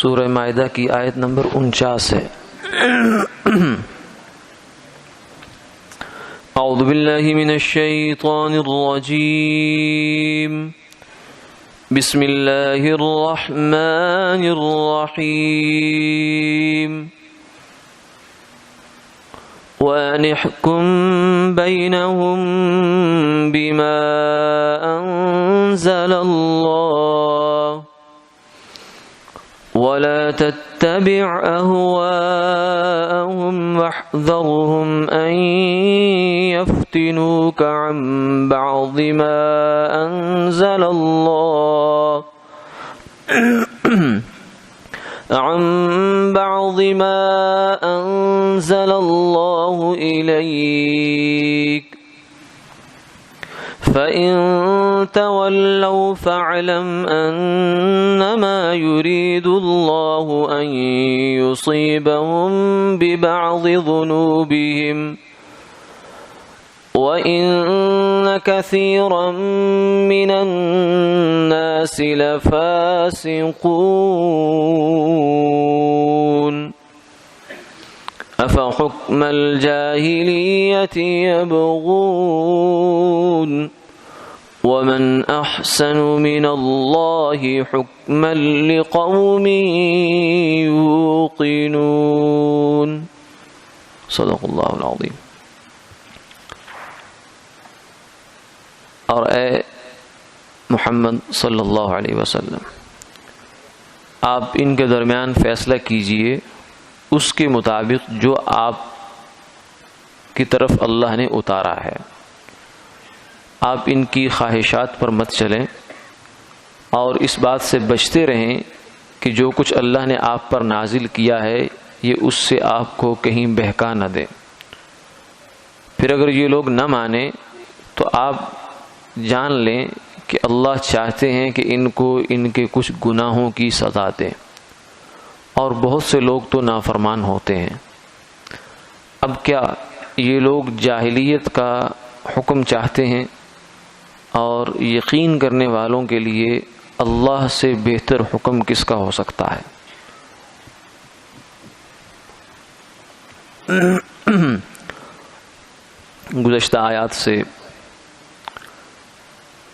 سورہ مائدہ کی آیت نمبر 49 ہے۔ اعوذ باللہ من الشیطان الرجیم، بسم اللہ الرحمن الرحیم، وَأَنِ احْكُم بَيْنَهُم بِمَا أَنزَلَ اللَّهُ وَلَا تَتَّبِعْ أَهْوَاءَهُمْ وَاحْذَرْهُمْ أَن يَفْتِنُوكَ عَن بَعْضِ مَا أَنزَلَ اللَّهُ إِلَيْكَ، فَإِن تَوَلَّوْا فَاعْلَمْ أَنَّمَا يُرِيدُ اللَّهُ أَن يُصِيبَهُم بِبَعْضِ ذُنُوبِهِمْ وَإِنَّ كَثِيرًا مِّنَ النَّاسِ لَفَاسِقُونَ أَفَحُكْمَ الْجَاهِلِيَّةِ يَبْغُونَ وَمَنْ أَحْسَنُ مِنَ اللَّهِ حُكْمًا لِقَوْمٍ يُوقِنُونَ۔ صدق اللہ العظیم۔ اور اے محمد صلی اللہ علیہ وسلم، آپ ان کے درمیان فیصلہ کیجئے اس کے مطابق جو آپ کی طرف اللہ نے اتارا ہے۔ آپ ان کی خواہشات پر مت چلیں اور اس بات سے بچتے رہیں کہ جو کچھ اللہ نے آپ پر نازل کیا ہے یہ اس سے آپ کو کہیں بہکا نہ دے۔ پھر اگر یہ لوگ نہ مانیں تو آپ جان لیں کہ اللہ چاہتے ہیں کہ ان کو ان کے کچھ گناہوں کی سزا دیں، اور بہت سے لوگ تو نافرمان ہوتے ہیں۔ اب کیا یہ لوگ جاہلیت کا حکم چاہتے ہیں؟ اور یقین کرنے والوں کے لیے اللہ سے بہتر حکم کس کا ہو سکتا ہے؟ گزشتہ آیات سے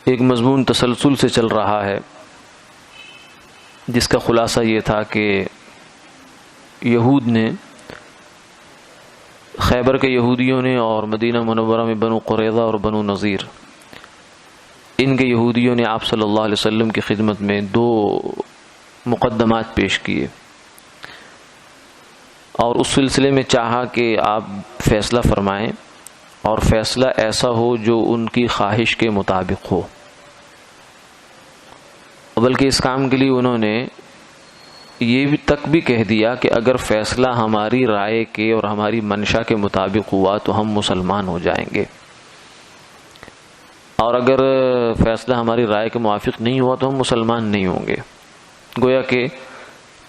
ایک مضمون تسلسل سے چل رہا ہے، جس کا خلاصہ یہ تھا کہ یہود نے، خیبر کے یہودیوں نے اور مدینہ منورہ میں بنو قریظہ اور بنو نذیر، ان کے یہودیوں نے آپ صلی اللہ علیہ وسلم کی خدمت میں دو مقدمات پیش کیے اور اس سلسلے میں چاہا کہ آپ فیصلہ فرمائیں اور فیصلہ ایسا ہو جو ان کی خواہش کے مطابق ہو، بلکہ اس کام کے لیے انہوں نے یہ بھی تک بھی کہہ دیا کہ اگر فیصلہ ہماری رائے کے اور ہماری منشا کے مطابق ہوا تو ہم مسلمان ہو جائیں گے، اور اگر فیصلہ ہماری رائے کے موافق نہیں ہوا تو ہم مسلمان نہیں ہوں گے۔ گویا کہ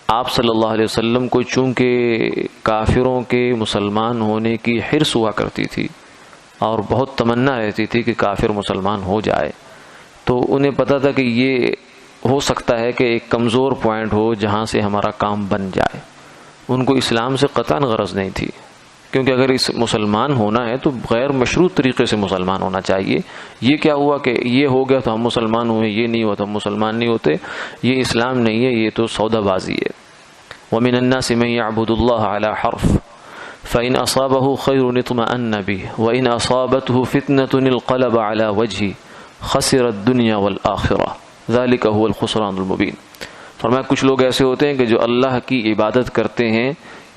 آپ صلی اللہ علیہ وسلم کو چونکہ کافروں کے مسلمان ہونے کی حرص ہوا کرتی تھی اور بہت تمنا رہتی تھی کہ کافر مسلمان ہو جائے، تو انہیں پتہ تھا کہ یہ ہو سکتا ہے کہ ایک کمزور پوائنٹ ہو جہاں سے ہمارا کام بن جائے۔ ان کو اسلام سے قطعاً غرض نہیں تھی، کیونکہ اگر اس مسلمان ہونا ہے تو غیر مشروط طریقے سے مسلمان ہونا چاہیے۔ یہ کیا ہوا کہ یہ ہو گیا تو ہم مسلمان ہوئے، یہ نہیں ہوا تو ہم مسلمان نہیں ہوتے، یہ اسلام نہیں ہے، یہ تو سودا بازی ہے۔ وَمِنَ النَّاسِ مَن يَعْبُدُ اللَّهَ عَلَى حَرْفٍ فَإِنْ أَصَابَهُ خَيْرٌ اطْمَأَنَّ بِهِ وَإِنْ أَصَابَتْهُ فِتْنَةٌ انقلب عَلَى وَجْهِهِ خَسِرَ الدُّنْيَا وَالْآخِرَةَ ذَلِكَ هُوَ الْخُسْرَانُ الْمُبِينُ۔ فرمایا کچھ لوگ ایسے ہوتے ہیں کہ جو اللہ کی عبادت کرتے ہیں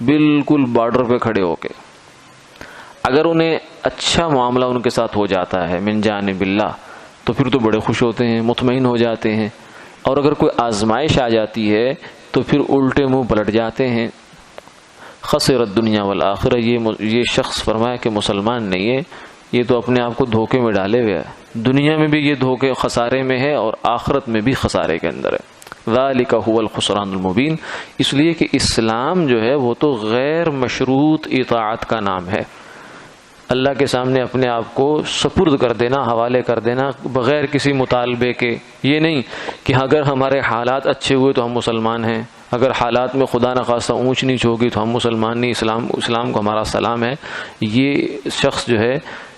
بالکل بارڈر پہ کھڑے ہو کے، اگر انہیں اچھا معاملہ ان کے ساتھ ہو جاتا ہے من جانب اللہ تو پھر تو بڑے خوش ہوتے ہیں، مطمئن ہو جاتے ہیں، اور اگر کوئی آزمائش آ جاتی ہے تو پھر الٹے منہ پلٹ جاتے ہیں۔ خسر الدنیا والآخرہ، یہ شخص فرمایا کہ مسلمان نہیں ہے، یہ تو اپنے آپ کو دھوکے میں ڈالے ہوئے ہے، دنیا میں بھی یہ دھوکے خسارے میں ہے اور آخرت میں بھی خسارے کے اندر ہے۔ ذالک هو الخسران المبین، اس لیے کہ اسلام جو ہے وہ تو غیر مشروط اطاعت کا نام ہے، اللہ کے سامنے اپنے آپ کو سپرد کر دینا، حوالے کر دینا بغیر کسی مطالبے کے۔ یہ نہیں کہ اگر ہمارے حالات اچھے ہوئے تو ہم مسلمان ہیں، اگر حالات میں خدا نخواستہ اونچ نیچ ہوگی تو ہم مسلمان نہیں، اسلام کو ہمارا سلام ہے، یہ شخص جو ہے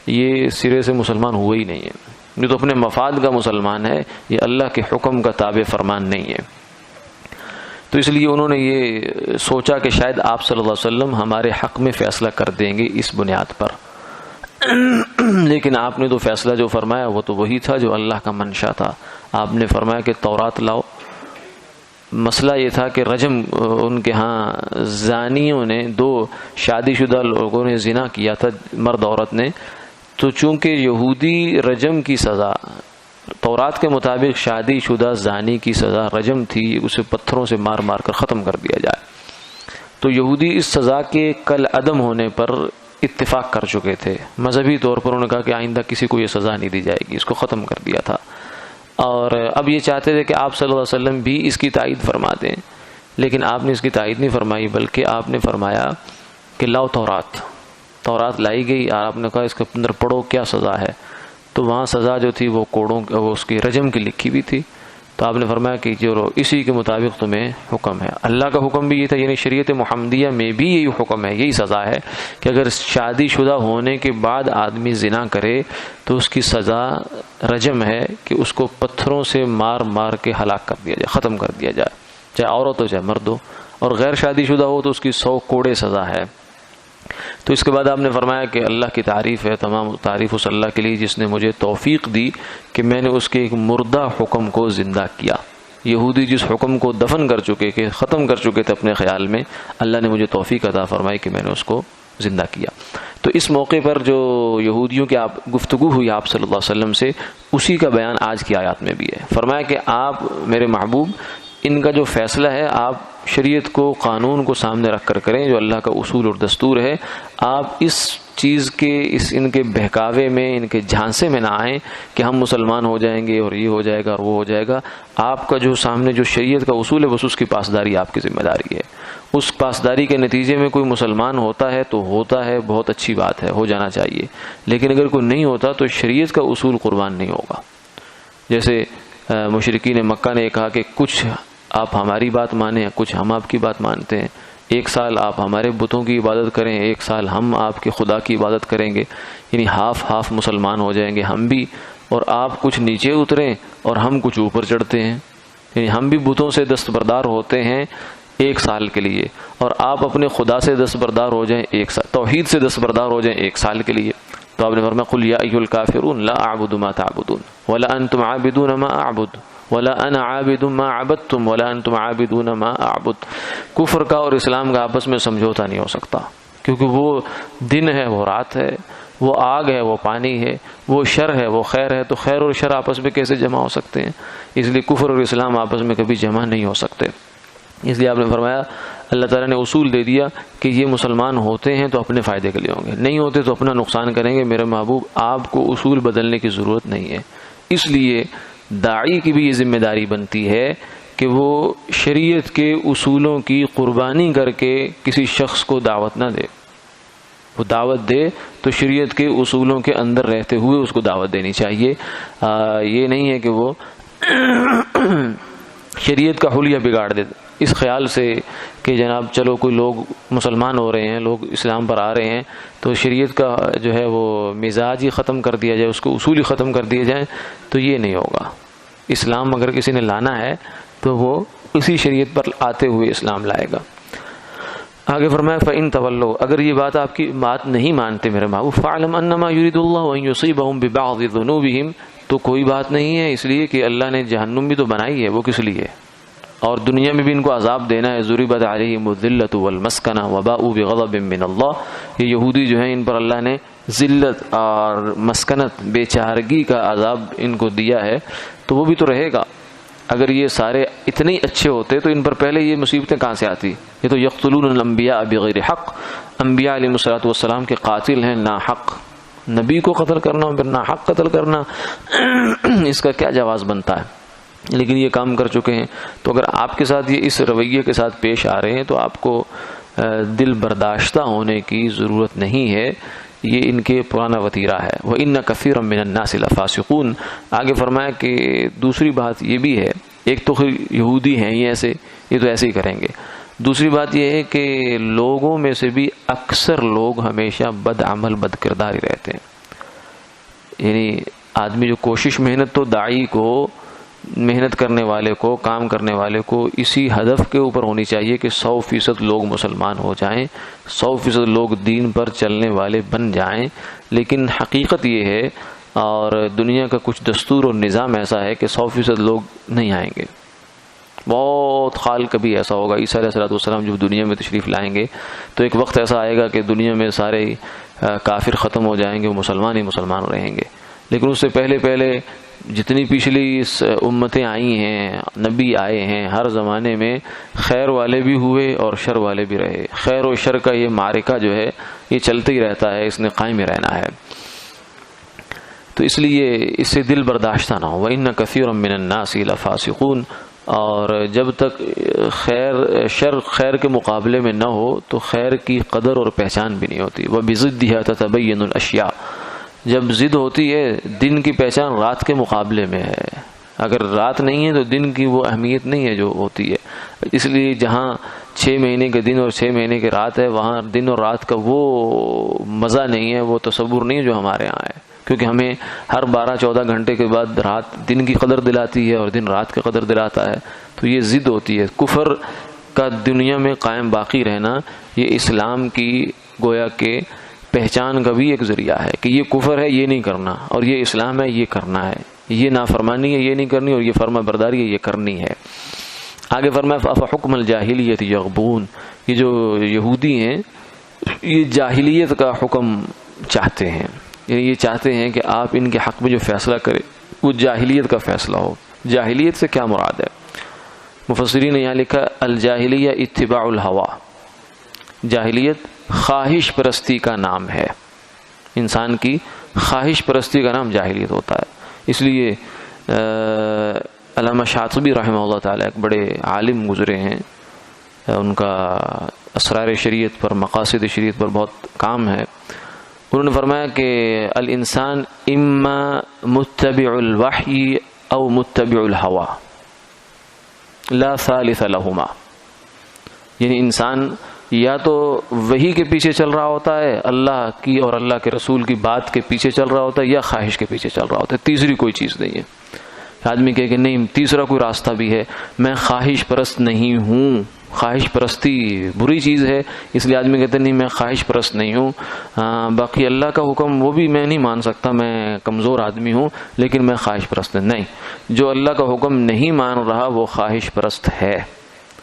یہ سرے سے مسلمان ہوا ہی نہیں ہے، یہ تو اپنے مفاد کا مسلمان ہے، یہ اللہ کے حکم کا تابع فرمان نہیں ہے۔ تو اس لیے انہوں نے یہ سوچا کہ شاید آپ صلی اللہ علیہ وسلم ہمارے حق میں فیصلہ کر دیں گے اس بنیاد پر، لیکن آپ نے تو فیصلہ جو فرمایا وہ تو وہی تھا جو اللہ کا منشا تھا۔ آپ نے فرمایا کہ تورات لاؤ۔ مسئلہ یہ تھا کہ رجم ان کے ہاں زانیوں نے، دو شادی شدہ لوگوں نے زنا کیا تھا، مرد عورت نے، تو چونکہ یہودی رجم کی سزا تورات کے مطابق شادی شدہ زانی کی سزا رجم تھی، اسے پتھروں سے مار مار کر ختم کر دیا جائے، تو یہودی اس سزا کے کل عدم ہونے پر اتفاق کر چکے تھے، مذہبی طور پر انہوں نے کہا کہ آئندہ کسی کو یہ سزا نہیں دی جائے گی، اس کو ختم کر دیا تھا، اور اب یہ چاہتے تھے کہ آپ صلی اللہ علیہ وسلم بھی اس کی تائید فرما دیں، لیکن آپ نے اس کی تائید نہیں فرمائی، بلکہ آپ نے فرمایا کہ لاؤ تورات لائی گئی، اور آپ نے کہا اس کے اندر پڑھو کیا سزا ہے، تو وہاں سزا جو تھی وہ کوڑوں اس کی رجم کی لکھی بھی تھی، تو آپ نے فرمایا کہ جو اسی کے مطابق تمہیں حکم ہے۔ اللہ کا حکم بھی یہ تھا، یعنی شریعت محمدیہ میں بھی یہی حکم ہے، یہی سزا ہے کہ اگر شادی شدہ ہونے کے بعد آدمی زنا کرے تو اس کی سزا رجم ہے کہ اس کو پتھروں سے مار مار کے ہلاک کر دیا جائے، ختم کر دیا جائے، چاہے عورت ہو چاہے مرد ہو، اور غیر شادی شدہ ہو تو اس کی 100 کوڑے سزا ہے۔ تو اس کے بعد آپ نے فرمایا کہ اللہ کی تعریف ہے، تمام تعریف اس اللہ کے لیے جس نے مجھے توفیق دی کہ میں نے اس کے ایک مردہ حکم کو زندہ کیا۔ یہودی جس حکم کو دفن کر چکے کہ ختم کر چکے تھے اپنے خیال میں، اللہ نے مجھے توفیق عطا فرمائی کہ میں نے اس کو زندہ کیا۔ تو اس موقع پر جو یہودیوں کی گفتگو ہوئی آپ صلی اللہ علیہ وسلم سے، اسی کا بیان آج کی آیات میں بھی ہے۔ فرمایا کہ آپ میرے محبوب ان کا جو فیصلہ ہے آپ شریعت کو، قانون کو سامنے رکھ کر کریں جو اللہ کا اصول اور دستور ہے، آپ اس چیز کے ان کے بہکاوے میں، ان کے جھانسے میں نہ آئیں کہ ہم مسلمان ہو جائیں گے اور یہ ہو جائے گا اور وہ ہو جائے گا۔ آپ کا جو سامنے جو شریعت کا اصول ہے بس اس کی پاسداری آپ کی ذمہ داری ہے، اس پاسداری کے نتیجے میں کوئی مسلمان ہوتا ہے تو ہوتا ہے، بہت اچھی بات ہے، ہو جانا چاہیے، لیکن اگر کوئی نہیں ہوتا تو شریعت کا اصول قربان نہیں ہوگا۔ جیسے مشرکین مکہ نے کہا کہ کچھ آپ ہماری بات مانیں، کچھ ہم آپ کی بات مانتے ہیں، ایک سال آپ ہمارے بتوں کی عبادت کریں، ایک سال ہم آپ کے خدا کی عبادت کریں گے، یعنی ہاف مسلمان ہو جائیں گے ہم بھی، اور آپ کچھ نیچے اتریں اور ہم کچھ اوپر چڑھتے ہیں، یعنی ہم بھی بتوں سے دستبردار ہوتے ہیں ایک سال کے لیے، اور آپ اپنے خدا سے دستبردار ہو جائیں ایک سال، توحید سے دستبردار ہو جائیں ایک سال کے لیے۔ تو آپ نے فرمایا قل یا ایھا الکافرون لا اعبد ما تعبدون ولا انتم عابدون ما اعبد ولا انا عابد ما عبدتم ولا انتم عابدون ما اعبد۔ کفر کا اور اسلام کا آپس میں سمجھوتا نہیں ہو سکتا، کیونکہ وہ دن ہے، وہ رات ہے، وہ آگ ہے، وہ پانی ہے، وہ شر ہے، وہ خیر ہے، تو خیر اور شر آپس میں کیسے جمع ہو سکتے ہیں؟ اس لیے کفر اور اسلام آپس میں کبھی جمع نہیں ہو سکتے۔ اس لیے آپ نے فرمایا اللہ تعالیٰ نے اصول دے دیا کہ یہ مسلمان ہوتے ہیں تو اپنے فائدے کے لیے ہوں گے، نہیں ہوتے تو اپنا نقصان کریں گے۔ میرے محبوب آپ کو اصول بدلنے کی ضرورت نہیں ہے، اس لیے داعی کی بھی یہ ذمہ داری بنتی ہے کہ وہ شریعت کے اصولوں کی قربانی کر کے کسی شخص کو دعوت نہ دے، وہ دعوت دے تو شریعت کے اصولوں کے اندر رہتے ہوئے اس کو دعوت دینی چاہیے۔ یہ نہیں ہے کہ وہ شریعت کا حلیہ بگاڑ دے اس خیال سے کہ جناب چلو کوئی لوگ مسلمان ہو رہے ہیں، لوگ اسلام پر آ رہے ہیں تو شریعت کا جو ہے وہ مزاج ہی ختم کر دیا جائے، اس کو اصول ہی ختم کر دیے جائیں، تو یہ نہیں ہوگا۔ اسلام اگر کسی نے لانا ہے تو وہ اسی شریعت پر آتے ہوئے اسلام لائے گا۔ آگے فرمایا فَإِن تَوَلَّوْا، اگر یہ بات آپ کی بات نہیں مانتے میرے محبوب، فَاعْلَمْ أَنَّمَا يُرِيدُ اللَّهُ أَن يُصِيبَهُم بِبَعْضِ ذُنُوبِهِمْ، تو کوئی بات نہیں ہے، اس لیے کہ اللہ نے جہنم بھی تو بنائی ہے، وہ کس لیے، اور دنیا میں بھی ان کو عذاب دینا ہے۔ ضُرِبَتْ عَلَيْهِمُ الذِّلَّةُ وَالْمَسْكَنَةُ وَبَاءُوا بِغَضَبٍ مِّنَ اللَّهِ، یہ یہودی جو ہیں ان پر اللہ نے ذلت اور مسکنت، بے چارگی کا عذاب ان کو دیا ہے، تو وہ بھی تو رہے گا۔ اگر یہ سارے اتنے ہی اچھے ہوتے تو ان پر پہلے یہ مصیبتیں کہاں سے آتی؟ یہ تو یقتلون الانبیاء بغیر حق، انبیاء علیہ الصلوۃ والسلام کے قاتل ہیں نا حق، نبی کو قتل کرنا اور پھر نا حق قتل کرنا، اس کا کیا جواز بنتا ہے؟ لیکن یہ کام کر چکے ہیں، تو اگر آپ کے ساتھ یہ اس رویے کے ساتھ پیش آ رہے ہیں تو آپ کو دل برداشتہ ہونے کی ضرورت نہیں ہے، یہ ان کے پرانا وتیرہ ہے۔ وَإِنَّ كَثِيرًا مِّنَ النَّاسِ لَفَاسِقُونَ، آگے فرمایا کہ دوسری بات یہ بھی ہے ایک تو یہودی ہیں ہی ایسے، یہ تو ایسے ہی کریں گے۔ دوسری بات یہ ہے کہ لوگوں میں سے بھی اکثر لوگ ہمیشہ بد عمل بد کردار ہی رہتے ہیں۔ یعنی آدمی جو کوشش، محنت، تو داعی کو، محنت کرنے والے کو، کام کرنے والے کو اسی ہدف کے اوپر ہونی چاہیے کہ 100% لوگ مسلمان ہو جائیں، 100% لوگ دین پر چلنے والے بن جائیں۔ لیکن حقیقت یہ ہے، اور دنیا کا کچھ دستور اور نظام ایسا ہے کہ 100% لوگ نہیں آئیں گے۔ بہت خال کبھی ایسا ہوگا، عیسیٰ علیہ السلام جب دنیا میں تشریف لائیں گے تو ایک وقت ایسا آئے گا کہ دنیا میں سارے کافر ختم ہو جائیں گے، وہ مسلمان ہی مسلمان رہیں گے۔ لیکن اس سے پہلے جتنی پچھلی امتیں آئی ہیں، نبی آئے ہیں، ہر زمانے میں خیر والے بھی ہوئے اور شر والے بھی رہے۔ خیر و شر کا یہ معرکہ جو ہے یہ چلتا ہی رہتا ہے، اس نے قائم ہی رہنا ہے۔ تو اس لیے اس سے دل برداشتہ نہ ہو۔ وَإِنَّ كَثِيرًا مِّنَ النَّاسِ لَفَاسِقُونَ، اور جب تک شر خیر کے مقابلے میں نہ ہو تو خیر کی قدر اور پہچان بھی نہیں ہوتی۔ وَبِضِدِّهَا تَتَبَيَّنُ الْأَشْيَاءُ، جب ضد ہوتی ہے، دن کی پہچان رات کے مقابلے میں ہے۔ اگر رات نہیں ہے تو دن کی وہ اہمیت نہیں ہے جو ہوتی ہے۔ اس لیے جہاں 6 مہینے کے دن اور 6 مہینے کی رات ہے، وہاں دن اور رات کا وہ مزہ نہیں ہے، وہ تصور نہیں ہے جو ہمارے ہاں ہے، کیونکہ ہمیں ہر 12-14 گھنٹے کے بعد رات دن کی قدر دلاتی ہے اور دن رات کی قدر دلاتا ہے۔ تو یہ ضد ہوتی ہے۔ کفر کا دنیا میں قائم باقی رہنا یہ اسلام کی گویا کہ پہچان کا بھی ایک ذریعہ ہے کہ یہ کفر ہے، یہ نہیں کرنا، اور یہ اسلام ہے، یہ کرنا ہے۔ یہ نافرمانی ہے، یہ نہیں کرنی، اور یہ فرما برداری ہے، یہ کرنی ہے۔ آگے فرمایا فَحُکْمَ الْجَاهِلِيَّةِ يَغْبُونَ، یہ جو یہودی ہیں یہ جاہلیت کا حکم چاہتے ہیں، یعنی یہ چاہتے ہیں کہ آپ ان کے حق میں جو فیصلہ کرے وہ جاہلیت کا فیصلہ ہو۔ جاہلیت سے کیا مراد ہے؟ مفسرین نے یہاں لکھا الجاہلیہ اتباع الہوا، جاہلیت خواہش پرستی کا نام ہے، انسان کی خواہش پرستی کا نام جاہلیت ہوتا ہے۔ اس لیے علامہ شاطبی رحمہ اللہ تعالیٰ ایک بڑے عالم گزرے ہیں، ان کا اسرار شریعت پر، مقاصد شریعت پر بہت کام ہے۔ انہوں نے فرمایا کہ الانسان اما متبع الوحی او متبع الہوا لا ثالث لہما، یعنی انسان یا تو وحی کے پیچھے چل رہا ہوتا ہے، اللہ کی اور اللہ کے رسول کی بات کے پیچھے چل رہا ہوتا ہے، یا خواہش کے پیچھے چل رہا ہوتا ہے، تیسری کوئی چیز نہیں ہے۔ آدمی کہے کہ نہیں تیسرا کوئی راستہ بھی ہے، میں خواہش پرست نہیں ہوں، خواہش پرستی بری چیز ہے، اس لیے آدمی کہتے ہیں نہیں میں خواہش پرست نہیں ہوں، باقی اللہ کا حکم وہ بھی میں نہیں مان سکتا، میں کمزور آدمی ہوں، لیکن میں خواہش پرست نہیں۔ جو اللہ کا حکم نہیں مان رہا وہ خواہش پرست ہے،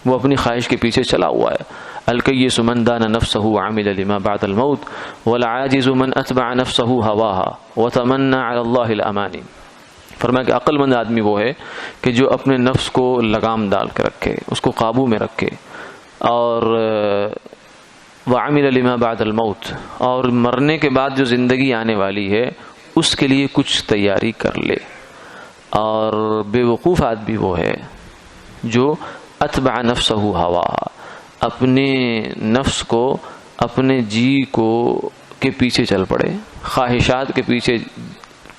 وہ اپنی خواہش کے پیچھے چلا ہوا ہے۔ الکیس من دان نفسہ وعمل لما بعد الموت والعاجز من اتبع نفسہ ہواها وتمنى علی اللہ الامانی۔ فرمایا کہ عقل مند آدمی وہ ہے کہ جو اپنے نفس کو لگام ڈال کے رکھے، اس کو قابو میں رکھے، اور وعمل لما بعد الموت، اور مرنے کے بعد جو زندگی آنے والی ہے اس کے لیے کچھ تیاری کر لے۔ اور بے وقوف آدمی وہ ہے جو اتبع نفسہ ہواها، اپنے نفس کو، اپنے جی کو کے پیچھے چل پڑے، خواہشات کے پیچھے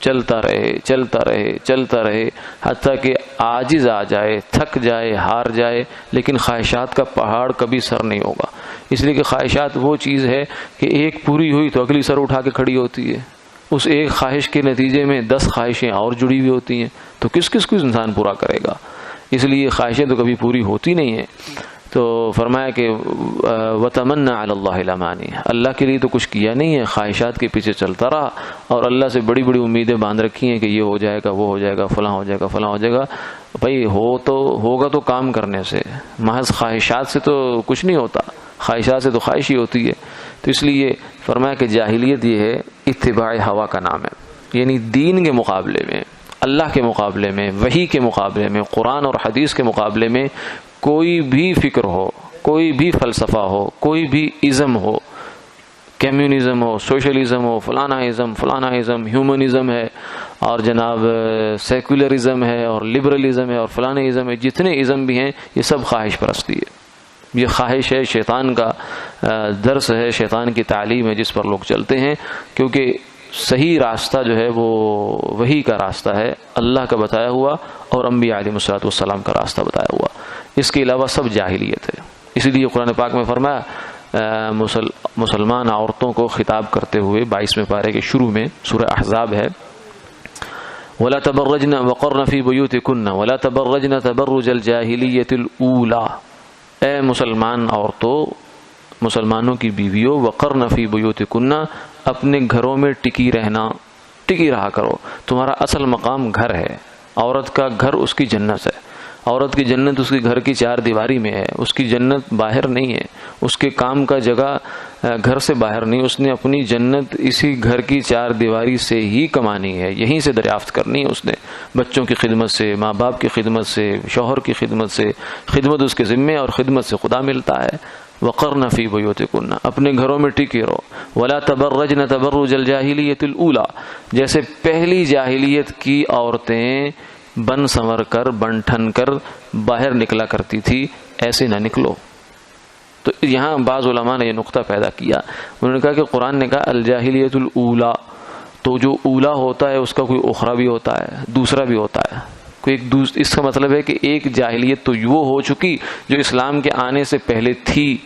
چلتا رہے حتیٰ کہ عاجز آ جائے، تھک جائے، ہار جائے، لیکن خواہشات کا پہاڑ کبھی سر نہیں ہوگا۔ اس لیے کہ خواہشات وہ چیز ہے کہ ایک پوری ہوئی تو اگلی سر اٹھا کے کھڑی ہوتی ہے، اس ایک خواہش کے نتیجے میں 10 خواہشیں اور جڑی ہوئی ہوتی ہیں، تو کس کو انسان پورا کرے گا؟ اس لیے خواہشیں تو کبھی پوری ہوتی نہیں ہیں۔ تو فرمایا کہ وَتَمَنَّى عَلَى اللَّهِ الْأَمَانِي، اللہ کے لیے تو کچھ کیا نہیں ہے، خواہشات کے پیچھے چلتا رہا اور اللہ سے بڑی بڑی امیدیں باندھ رکھی ہیں کہ یہ ہو جائے گا، وہ ہو جائے گا، فلاں ہو جائے گا، فلاں ہو جائے گا۔ بھائی ہوگا تو کام کرنے سے، محض خواہشات سے تو کچھ نہیں ہوتا، خواہشات سے تو خواہش ہی ہوتی ہے۔ تو اس لیے فرمایا کہ جاہلیت یہ ہے اتباع ہوا کا نام ہے، یعنی دین کے مقابلے میں، اللہ کے مقابلے میں، وحی کے مقابلے میں، قرآن اور حدیث کے مقابلے میں کوئی بھی فکر ہو، کوئی بھی فلسفہ ہو، کوئی بھی ازم ہو، کمیونزم ہو، سوشلزم ہو، فلانا ازم، ہیومنزم ہے، اور جناب سیکولرزم ہے، اور لبرلزم ہے، اور فلانا ازم ہے، جتنے ازم بھی ہیں یہ سب خواہش پرستی ہے۔ یہ خواہش ہے، شیطان کا درس ہے، شیطان کی تعلیم ہے جس پر لوگ چلتے ہیں، کیونکہ صحیح راستہ جو ہے وہ وحی کا راستہ ہے، اللہ کا بتایا ہوا اور انبیاء علیہ الصلوۃ والسلام کا راستہ بتایا ہوا، اس کے علاوہ سب جاہلیت ہے۔ اسی لیے قرآن پاک میں فرمایا مسلمان عورتوں کو خطاب کرتے ہوئے 22ویں پارے کے شروع میں، سورہ احزاب ہے، وَلَا تَبَرَّجْنَ وَقَرْنَ فِي بُيُوتِكُنَّ وَلَا تَبَرَّجْنَ تَبَرُّجَ الْجَاهِلِيَّةِ الْأُولَى، اے مسلمان عورتوں، مسلمانوں کی بیویوں، وَقَرْنَ فِي بُيُوتِكُنَّ، اپنے گھروں میں ٹکی رہا کرو، تمہارا اصل مقام گھر ہے، عورت کا گھر اس کی جنت ہے، عورت کی جنت اس کی گھر کی 4 دیواری میں ہے، اس کی جنت باہر نہیں ہے، اس کے کام کا جگہ گھر سے باہر نہیں، اس نے اپنی جنت اسی گھر کی 4 دیواری سے ہی کمانی ہے، یہیں سے دریافت کرنی ہے اس نے، بچوں کی خدمت سے، ماں باپ کی خدمت سے، شوہر کی خدمت سے، خدمت اس کے ذمے اور خدمت سے خدا ملتا ہے۔ وَقَرْنَ فِي بُيُوتِكُنَّ، اپنے گھروں میں ٹکی رہو، وَلَا تَبَرَّجْنَ تَبَرُّجَ الْجَاهِلِيَّةِ الْأُولَى، جیسے پہلی جاہلیت کی عورتیں بن سنور کر، بن ٹھن کر باہر نکلا کرتی تھی، ایسے نہ نکلو۔ تو یہاں بعض علماء نے یہ نقطہ پیدا کیا، انہوں نے کہا کہ قرآن نے کہا الجاہلیت الاولا، تو جو اولا ہوتا ہے اس کا کوئی اخرا بھی ہوتا ہے، دوسرا بھی ہوتا ہے، کوئی اس کا مطلب ہے کہ ایک جاہلیت تو وہ ہو چکی جو اسلام کے آنے سے پہلے تھی،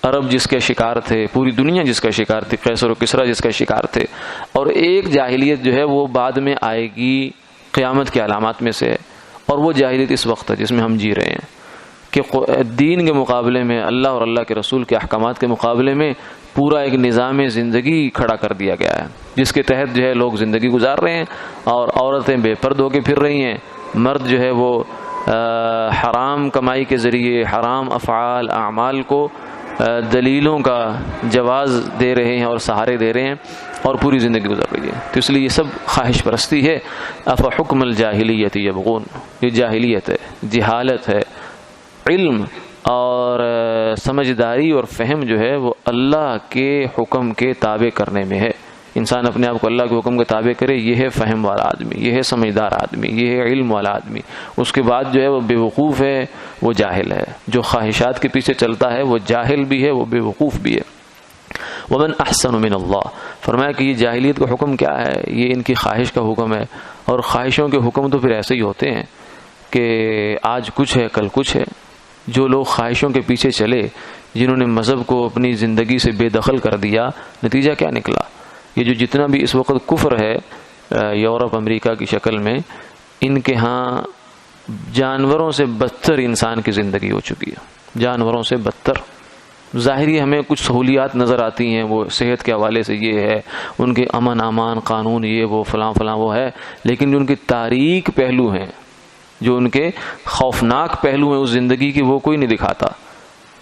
عرب جس کے شکار تھے، پوری دنیا جس کا شکار تھی، قیصر و کسریٰ جس کا شکار تھے، اور ایک جاہلیت جو ہے وہ بعد میں آئے گی، قیامت کے علامات میں سے ہے، اور وہ جاہلیت اس وقت ہے جس میں ہم جی رہے ہیں، کہ دین کے مقابلے میں، اللہ اور اللہ کے رسول کے احکامات کے مقابلے میں پورا ایک نظام زندگی کھڑا کر دیا گیا ہے، جس کے تحت جو ہے لوگ زندگی گزار رہے ہیں، اور عورتیں بے پرد ہو کے پھر رہی ہیں، مرد جو ہے وہ حرام کمائی کے ذریعے حرام افعال اعمال کو دلیلوں کا جواز دے رہے ہیں اور سہارے دے رہے ہیں، اور پوری زندگی گزر رہی ہے۔ تو اس لیے یہ سب خواہش پرستی ہے۔ افحکم الجاہلیت یبغون، یہ جاہلیت ہے، جہالت ہے، علم اور سمجھداری اور فہم جو ہے وہ اللہ کے حکم کے تابع کرنے میں ہے۔ انسان اپنے آپ کو اللہ کے حکم کے تابع کرے، یہ ہے فہم والا آدمی، یہ ہے سمجھدار آدمی، یہ ہے علم والا آدمی۔ اس کے بعد جو ہے وہ بے وقوف ہے، وہ جاہل ہے، جو خواہشات کے پیچھے چلتا ہے وہ جاہل بھی ہے، وہ بے وقوف بھی ہے۔ ومن احسن من اللہ، فرمایا کہ یہ جاہلیت کا حکم کیا ہے، یہ ان کی خواہش کا حکم ہے، اور خواہشوں کے حکم تو پھر ایسے ہی ہوتے ہیں کہ آج کچھ ہے کل کچھ ہے۔ جو لوگ خواہشوں کے پیچھے چلے، جنہوں نے مذہب کو اپنی زندگی سے بے دخل کر دیا، نتیجہ کیا نکلا؟ یہ جو جتنا بھی اس وقت کفر ہے یورپ امریکہ کی شکل میں، ان کے ہاں جانوروں سے بدتر انسان کی زندگی ہو چکی ہے، جانوروں سے بدتر۔ ظاہری ہمیں کچھ سہولیات نظر آتی ہیں، وہ صحت کے حوالے سے یہ ہے، ان کے امن امان قانون یہ وہ فلاں فلاں وہ ہے، لیکن جو ان کی تاریک پہلو ہیں، جو ان کے خوفناک پہلو ہیں اس زندگی کی، وہ کوئی نہیں دکھاتا۔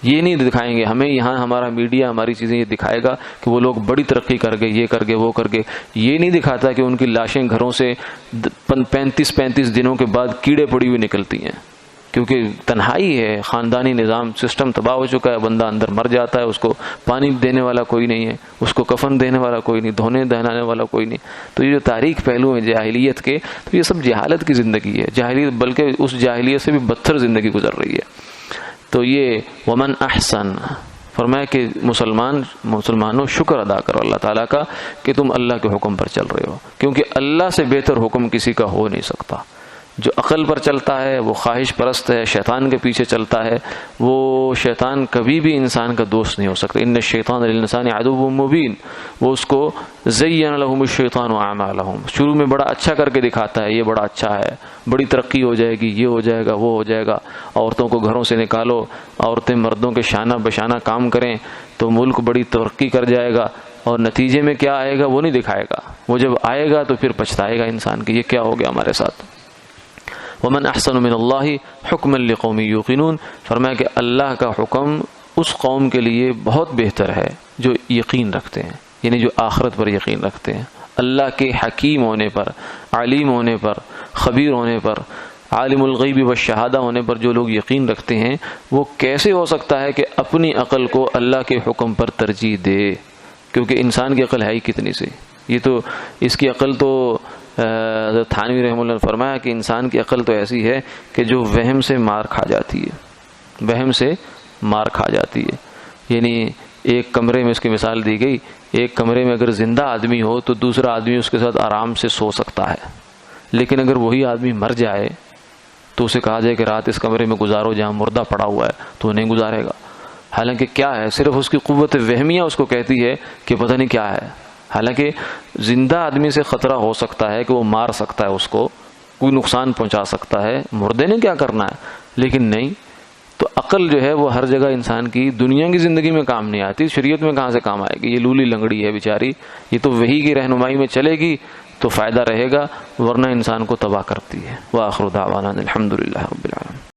یہ نہیں دکھائیں گے ہمیں، یہاں ہمارا میڈیا ہماری چیزیں یہ دکھائے گا کہ وہ لوگ بڑی ترقی کر گئے، یہ کر گئے وہ کر گئے، یہ نہیں دکھاتا کہ ان کی لاشیں گھروں سے 35 دنوں کے بعد کیڑے پڑی ہوئی نکلتی ہیں، کیونکہ تنہائی ہے، خاندانی نظام سسٹم تباہ ہو چکا ہے، بندہ اندر مر جاتا ہے، اس کو پانی دینے والا کوئی نہیں ہے، اس کو کفن دینے والا کوئی نہیں، دھونے دہلانے والا کوئی نہیں۔ تو یہ جو تاریخ پہلو ہیں جاہلیت کے، تو یہ سب جہالت کی زندگی ہے، جاہلیت بلکہ اس جاہلیت سے بھی بدتر زندگی گزر رہی ہے۔ تو یہ ومن احسن، فرمایا کہ مسلمانوں شکر ادا کرو اللہ تعالیٰ کا کہ تم اللہ کے حکم پر چل رہے ہو، کیونکہ اللہ سے بہتر حکم کسی کا ہو نہیں سکتا۔ جو عقل پر چلتا ہے وہ خواہش پرست ہے، شیطان کے پیچھے چلتا ہے، وہ شیطان کبھی بھی انسان کا دوست نہیں ہو سکتا۔ ان الشیطان للانسان عدو مبین، وہ اس کو زین لهم الشیطان اعمالهم، شروع میں بڑا اچھا کر کے دکھاتا ہے، یہ بڑا اچھا ہے، بڑی ترقی ہو جائے گی، یہ ہو جائے گا وہ ہو جائے گا، عورتوں کو گھروں سے نکالو، عورتیں مردوں کے شانہ بشانہ کام کریں تو ملک بڑی ترقی کر جائے گا، اور نتیجے میں کیا آئے گا وہ نہیں دکھائے گا، وہ جب آئے گا تو پھر پچھتائے گا انسان کہ یہ کیا ہو گیا ہمارے ساتھ۔ ومن احسن من اللہ حکما لقوم یوقنون، فرمایا کہ اللہ کا حکم اس قوم کے لیے بہت بہتر ہے جو یقین رکھتے ہیں، یعنی جو آخرت پر یقین رکھتے ہیں، اللہ کے حکیم ہونے پر، علیم ہونے پر، خبیر ہونے پر، عالم الغیب والشہادہ ہونے پر جو لوگ یقین رکھتے ہیں، وہ کیسے ہو سکتا ہے کہ اپنی عقل کو اللہ کے حکم پر ترجیح دے؟ کیونکہ انسان کی عقل ہے ہی کتنی سی، یہ تو اس کی عقل تو تھانوی رحمہ اللہ نے فرمایا کہ انسان کی عقل تو ایسی ہے کہ جو وہم سے مار کھا جاتی ہے، وہم سے مار کھا جاتی ہے، یعنی ایک کمرے میں اس کی مثال دی گئی، ایک کمرے میں اگر زندہ آدمی ہو تو دوسرا آدمی اس کے ساتھ آرام سے سو سکتا ہے، لیکن اگر وہی آدمی مر جائے تو اسے کہا جائے کہ رات اس کمرے میں گزارو جہاں مردہ پڑا ہوا ہے، تو وہ نہیں گزارے گا۔ حالانکہ کیا ہے، صرف اس کی قوت وہمیہ اس کو کہتی ہے کہ پتہ نہیں کیا ہے، حالانکہ زندہ آدمی سے خطرہ ہو سکتا ہے کہ وہ مار سکتا ہے، اس کو کوئی نقصان پہنچا سکتا ہے، مردے نے کیا کرنا ہے، لیکن نہیں۔ تو عقل جو ہے وہ ہر جگہ انسان کی دنیا کی زندگی میں کام نہیں آتی، شریعت میں کہاں سے کام آئے گی؟ یہ لولی لنگڑی ہے بیچاری، یہ تو وحی کی رہنمائی میں چلے گی تو فائدہ رہے گا، ورنہ انسان کو تباہ کرتی ہے۔ وآخر دعوانا الحمدللہ رب العالمین۔